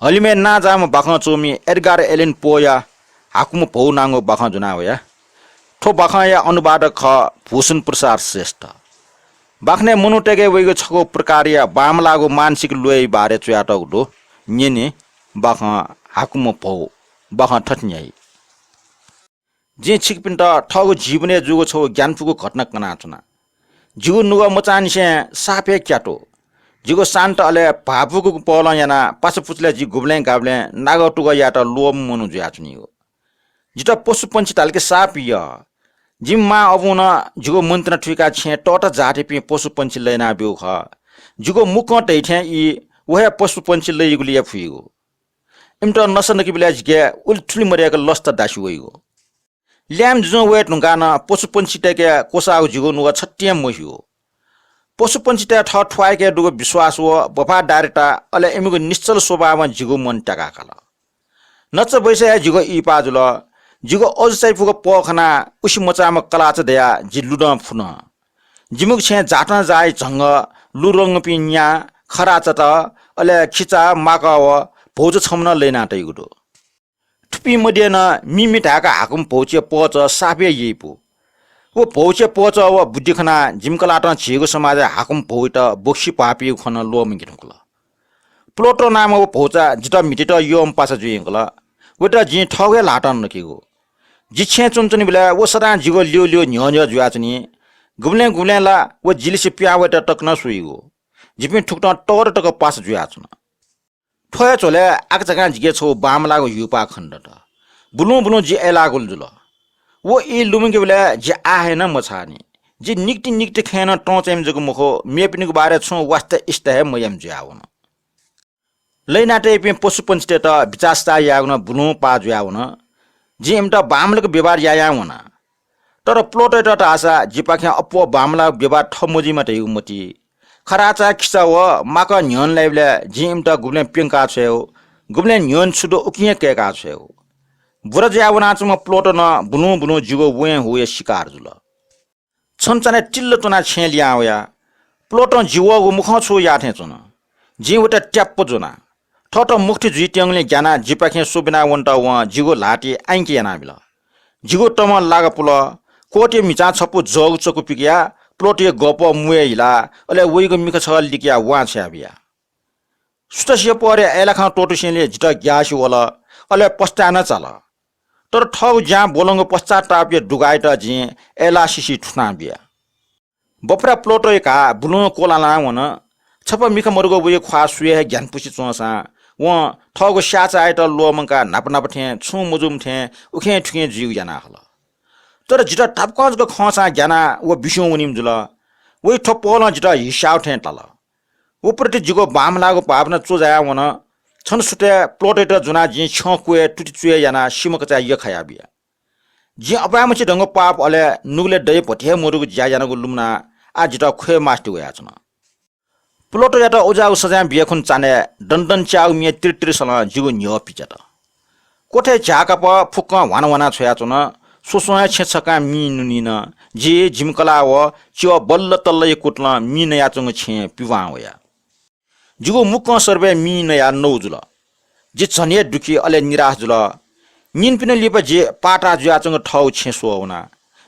हलिमे ना जाम बाखा चोमी Edgar Alan पोया हाकुम पौ नांगो बाखा जुनावया ठो बाखा या अनुवाद ख भूषण प्रसाद श्रेष्ठ बाखने मुनुटेगे वेगो छको प्रकारिया बामलागो मानसिक लोय बारे च्याटक दो न्यने बाखा हाकुम पौ बाखा ठट्न्याई जे छिकपिन्ट ठगो जीवने जुगो छौ ज्ञानपुको घटना कना चुना जिगो नुगा मचानसे सापे क्याटो जिगो शान्त अले भापुको पल याना पासपुचले जि गुब्ले गाब्ले नागटुगा याटा लोम मनु ज्याचुनिगो जिटा पशु पंछी तालके साप य जिम्मा अबुना जिगो मन्त्र ठुका छे टट जाटे पि पशु पंछी लेना बिउ ख जिगो मुख टैठे इ वहे पशु पंछी लइगु लिया फुइगो इमटा नसन कि बिलाज के उल्ठुली मरेको लस्त दासु वइगो ल्याम जुन वेट नुगाना पशु पंछी टेके कोसाउ जिगो नुगा छट्टिया मोहियो पशु पंछी टे ठ ठ्वाइके दुगो विश्वास व वफादारीता अले एमिगो निश्चल स्वभावमा जिगो मन टका कला नच बैसे जिगो इ पाजुल जिगो अजसै फुगो पखना उसी मचामा कलाच दया जि लुड फुन जिमुक छे जाटन जाय झंग लुरंग पिन्या खराचत अले खिचा माका व भोज छमन लेना तैगुडो थुपी मध्येन मिमि ढाका हाकुम भौचे पच सापे येपु वो भौचे पच व बुद्धिखना जिमकलाट छिगो समाज हाकुम भौट बोक्सी पापी खन लोम गिनकल प्लोटो नाम वो भौचा जिटा मिटिट योम पासा जुयंकल वटा जि ठगे लाटन नकिगो जिछे चुनचुनी बेला वो सदा जिगो लियो लियो न्यो न्यो जुयाचनी गुब्ले गुब्ले ला वो जिलिसे प्यावट टक न सुइगो जिपि ठुक्ट टर टक पास जुयाचन ठोया चोले आक जगा जिगे छौ बामलागो युपा खण्डट बुलु बुलु जि एलागुल जुल वो इ लुमिगे बेला जि आहे न मछानी जि निक्ति निक्ति खेन टचेम जगो मुखो मेपिनिको बारे छु वास्ते इष्ट है मयम ज्याउन लैनाटे पे पशु पंछी त विचास्ता याउन बुलु पा ज्याउन जि एमटा बामलको व्यवहार यायाउन तर प्लोट त आशा जिपाखे अपो बामला व्यवहार ठमोजी माटे उमति खराचा खिचा व माका न्यन लाइबले जि एमटा गुब्ले पिंका छेउ गुब्ले न्यन छुदो उकिए केका छेउ बुरा ज्याउना चुम प्लोट न बुनु बुनु जिगो वे हुए शिकार जुल छनचने टिल्ल तोना छेलियावया प्लोट जिवगो मुख छु याथे चुन जि वटा ट्याप्प जुना ठट मुक्ति जुइट्याङले ज्ञाना जिपाखे सुबिना वन्टा व जिगो लाटी आइके याना बिल जिगो टम लाग पुल कोटे मिचा छपु जग चकु पिकिया प्लोटे गप मुए हिला अले वइगो मिख छ लिकिया वा छ्याबिया सुतसिय परे एलाखा टोटुसेले जिटा ग्यासी वला अले पस्ताना चला तर ठग ज्या बोलंग पश्चाताप डुगाइट जि एला सिसी ठुना बिया बपरा प्लोटो का बुलु कोलाला वन छप मिख मरुगो बुय ख्वा सुए ज्ञान पुसी चोसा व ठगो स्याचा आइट लोमका नाप नाप थे छु मुजुम थे उखे ठुके जिउ जाना हल तर जिटा टापकजको खसा ज्ञाना व बिसो उनिम जुल वइ ठपोल जिटा हिसाब थे तल उपरति जिगो बामलागो पापना चोजाया वन छन सुटे प्लोटेट जुना जि छकुए टुटी चुए याना सिमक चा य खया बिया जि अपामछि ढंग पाप अले नुगले दय पठे मोरुगु ज्या जानागु लुमना आ जिटा खे मास्टि वया छन प्लोटो याटा ओजाउ सजा बियखुन चाने दन्दन चाउ मिए तिरतिर सला जिगो न्यो पिचट कोठे झाका प फुक्क वान वाना छोया छन सोसोया छेछका मि नुनिन जे जिमकला व च्यो बल्ल तल्लै कुटला मि नया चंग छे पिवा वया जिगो मुख सर्वे मि नया नौजुल जे छने दुखी अले निराश जुल निन पिन लिप जे पाटा जुया चंग ठौ छे सोवना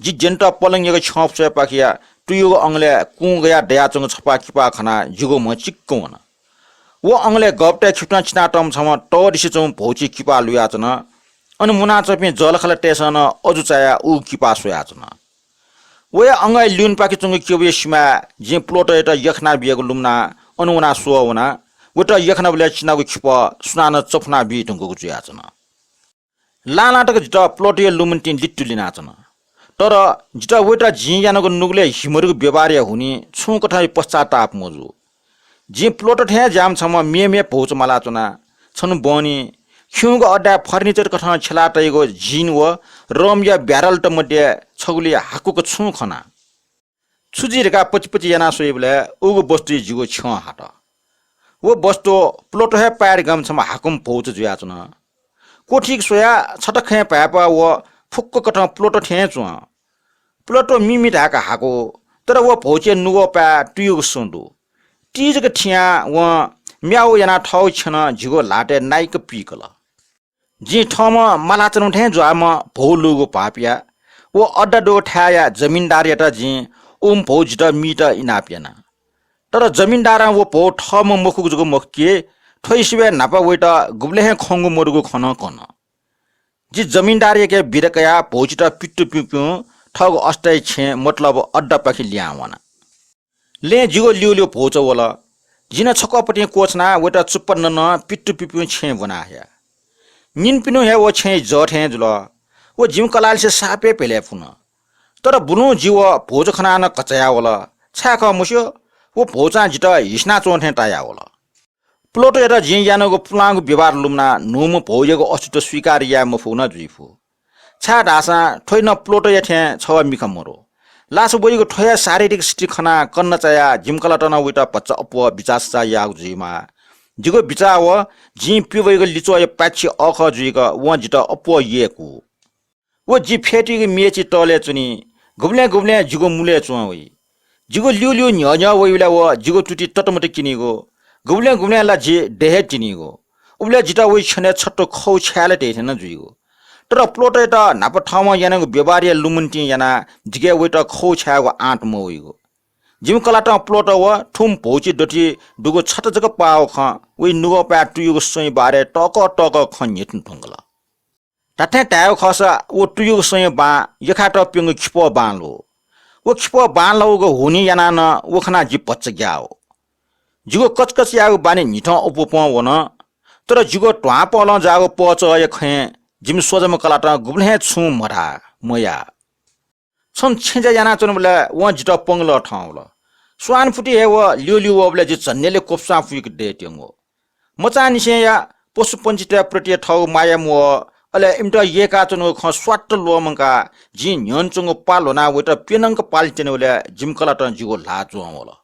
जि जेन्टा पलंगेको छप छ पाखिया तुयो अंगले कु गया दया चंग छपा किपा खना जिगो म चिक्कोन वो अंगले गपटे खिटना छिना टम छम टोरिसि चंग भौची किपा लुया चन अनि मुना चपे जलखला टेसन अजुचाया उ किपा सोया चन वे अंगै ल्युन पाकि चंग क्योबे सिमा जे प्लोट एटा यखना बियगु लुमना अनुना सोवना वटा यखना बले छिनागु खिप सुनान चफना बि ढंगु जुया चन लालाटक जिटा प्लोट ए लुमन्टिन लिट्टुलिना चन तर जिटा वटा जि यानको नुगले हिमरुको व्यवहार हुनी छु कठा पश्चाताप मोजु जे प्लोट ठे जाम छम मे पहुच मला चना छन बनी खिउको अड्डा फर्निचर कठा छलाटैगो जिन व रम या ब्यारल त मध्ये छगुली हाकुको छु खना छुजिरका पचपची याना सोइबले उगो बस्तु जिगो छ हाट वो बस्तु प्लोट हे पार गम छम हाकुम पहुच जुया चन कोठिक सोया छटखे पापा व फुक्क कठा प्लोट ठे छु प्लोटो मिमि ढाका हाको तर वो भौचे नुगो पा टुयो सुन्दु तीजको ठिया व म्याउ याना ठाउँ छन झिगो लाटे नाइक पिकल जी ठाउँमा मलाचन ठे ज्वामा भौलुगो पापिया वो अड्डा डो ठ्याया जमिनदार यता जी उम भौजित मिट इनापियाना तर जमिनदार वो भौ ठाउँमा मुखुको जुगो मुखिए ठोइसिबे नापा वेटा गुब्ले हे खंगु मोरुगो खन कन जी जमिनदार के बिरकया भौजित पिट्टु पिप्यु ठग अस्टाइ छे मतलब अड्डा पाखि ल्यावना ले जिगो लियो भौच वला जिन छकपटी कोचना वेटा चुप्प न पिट्टु पिप्यु छे बनाया निन पिनु हे वो छे जट हे जुल वो जिम कलाल से सापे पेले फुन तर बुनु जीव भोज खना न कचया वला छाक मुस्यो वो भोचा जित हिस्ना चोन हे टाया वला प्लोटो एटा जिं यानको पुलांगु व्यवहार लुम्ना नुम भोजेको अस्तित्व स्वीकार या मफुना जुइफु छा ढासा ठोइन प्लोटो यथे छ मिख मरो लास बोइको ठोया शारीरिक स्थिति खना कन्न चाया जिमकलटन उइटा पच्च अप विचास या जुइमा जिगो बिचा व जि पिवैको लिचो य पाछि अख जुइको व जित अप येकु वो जि फेटिको मेची टले चुनी गुब्ले गुब्ले जिगो मुले चुवइ जिगो लिउ लिउ न्य न्य वइला व जिगो टुटी टटमट किनिगो गुब्ले गुब्ले ला जि देहे चिनिगो उब्ले जिता वइ छने छट्टो खौ छ्याले टेथन जुइगो तर प्लोट एटा नाप ठाउँमा यानको व्यवहारिय लुमुन्टी याना जिगे वइटा खौ छ्याको आँट मोइगो जिम कलाटा प्लोट व ठुम भौची डटी दुगो छट जग पाओ ख वइ नुगो पा टुयुगो सोइ बारे टक टक ख नेटन ठंगला टाटे टायो खसा वो टुयुगो सोइ बा यखा ट पिंग खिपो बालो वो खिपो बालोगो हुनी याना न वखना जि पच्च ग्याओ जिगो कचकच यागो बाने निठ उपप वन तर जिगो ट्वा पल जागो पच य खे जिम सोजम कलाटा गुब्ले छु मरा मया छन छेजा याना चन बले व जिट पंगल ठाउल स्वान फुटी हे व लिउ लिउ वबले जि चन्नेले कोप्सा फुइक डेटिंगो मचा निसे या पशु पंचित प्रति ठौ माया मो अले इमटा येका चन ख स्वाट लोमका जि न्यनचंग पालोना वटा पेनंग पाल्टेन वले जिम कलाटा जिगो लाचो वला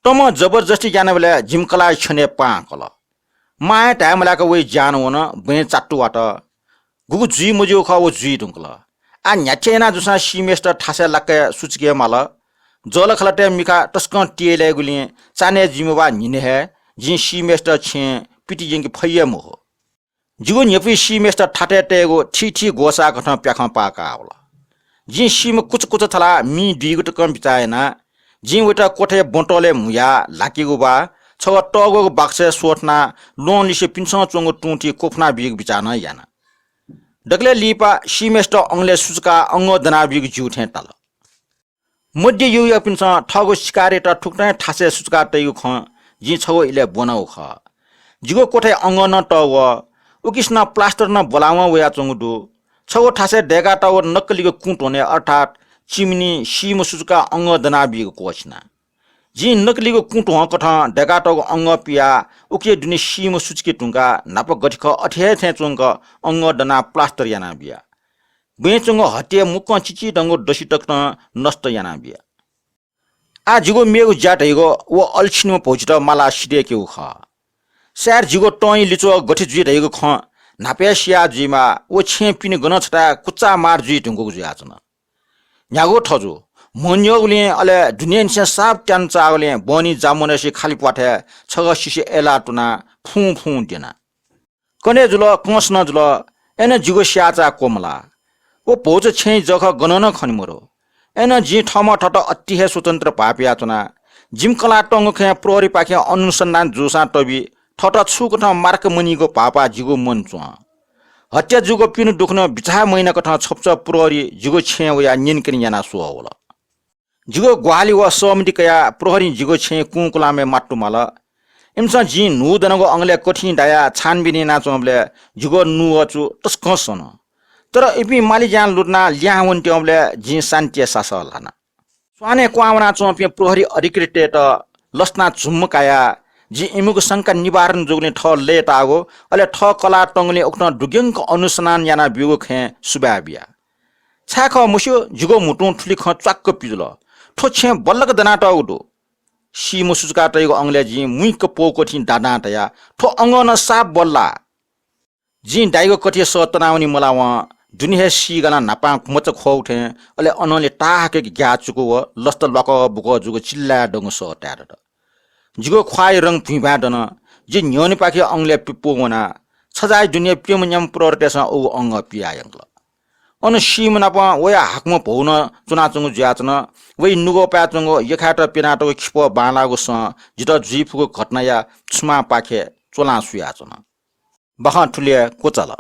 तम जबरजस्ती जाने बले जिम कला छने पाकल माया टाइमलाको वे जान वन बे चाट्टु वाट गुगु जुइ मुजो ख वो जुइ दुंकला आ न्याचेना जुसा सिमेस्टर ठासे लक्के सुचके माल जल खलटे मिका टस्क टिएले गुली चाने जिमबा निने हे जि सिमेस्टर छे पिटी जिंग फैय मो जिगो नेपि सिमेस्टर ठाटे टेगो ठीठी गोसा गठ प्याख पाका होला जि सिम कुछ कुछ थला मी दिगु टकम बिचाएना जि वटा कोठे बोटोले मुया लाकीगो बा छ टगो बाक्से सोटना लोन लिसे पिन्स चंगो टुटी कोफना बिग बिचाना याना डगले लिपा सिमेस्टर अंगले सुचका अंग दना बिग जुठे टल मध्य युया पिन्स ठगो शिकारे त ठुक्ने ठासे सुचका तयु ख जि छगो इले बनाउ ख जिगो कोठे अंग न टव उकिस्न प्लास्टर न बोलावा वया चंगुदु छगो ठासे डेगा टावर नक्कलीको कुटोने अर्थात चिमनी सिम सुचका अंग दना बिग कोछना जी नकलीको कुट ह कठ डेगाटको अंग पिया उके दुनि सिम सुचके टुंगा नाप गठिख अठे थे चुंग अंग दना प्लास्टर याना बिया बेचुंग हटे मुक चिची डंगो डसिटक नष्ट याना बिया आ जिगो मेगु जाटैगो वो अल्छिनमा पहुचित माला सिडे के ख स्यार जिगो टई लिचो गठि जुइ रहेको ख नापे सिया जिमा वो छे पिने गन छटा कुच्चा मार जुइ टुंगो जुइ आछन न्यागो ठजु मोन्योगले अले दुनियन से साप ट्यान चागले बनी जामनेसी खाली पाठे छग सिसे एला टुना फु फु देना कने जुल कोस न जुल एने जिगो स्याचा कोमला वो भोज छै जख गणन खनिमरो एने जि ठम ठट अति हे स्वतन्त्र पापिया चुना जिमकला टंग खे प्रोरी पाखे अनुसन्धान जुसा टबी ठट छुकठ मार्क मनिको पापा जिगो मन चुआ हत्या जुगो पिनु दुख्न बिछा महिना कठ छप्च प्रोरी जिगो छे वया निनकिन याना सो होला जिगो ग्वाली व समितिकया प्रहरी जिगो छे कुकुलामे माट्टु मल इमसा जि नु दनको अंगले कठिन दाया छानबिने नाचोमले जिगो नु अचु तस्कसन तर इपि माली जान लुटना ल्यावन ट्यमले जि शान्ति सासल हना स्वाने क्वावना चोपे प्रहरी अधिकृत लस्ना झुम्मकाया जि इमुको शंका निवारण जोगले ठ लेटागो अले ठ कला टंगले उक्न दुग्यंक अनुसन्धान याना बिगो खे सुबाबिया छाख मुस्यो जिगो मुटु ठुली ख च्वाक्क पिजुल ठोछे बल्लक दनाटा उडो सिमो सुचका तैगो अंगले जि मुइक पोकोठि दादाटया ठो अंगन साप बल्ला जि डाइगो कठिए सतनाउनी मलाव दुनिया सी गना नापा मच खौठे अले अनले टाके ग्याचुको व लस्त लक बुको जुगो चिल्ला डंग सटार जिगो ख्वाइ रंग फिबा दन जे न्योनी पाखे अंगले पिपो वना छजाय दुनिया पियमन्यम प्रोटेसा ओ अंग पियायंगल अनु सिमना प वया हाकम भौन चुनाचुङ ज्याचन वै नुगो प्याचुङ यखाट पिनाटो खिप बालागो स जित जुइफुको घटना या छुमा पाखे चोला सुयाचन बखा ठुले कोचल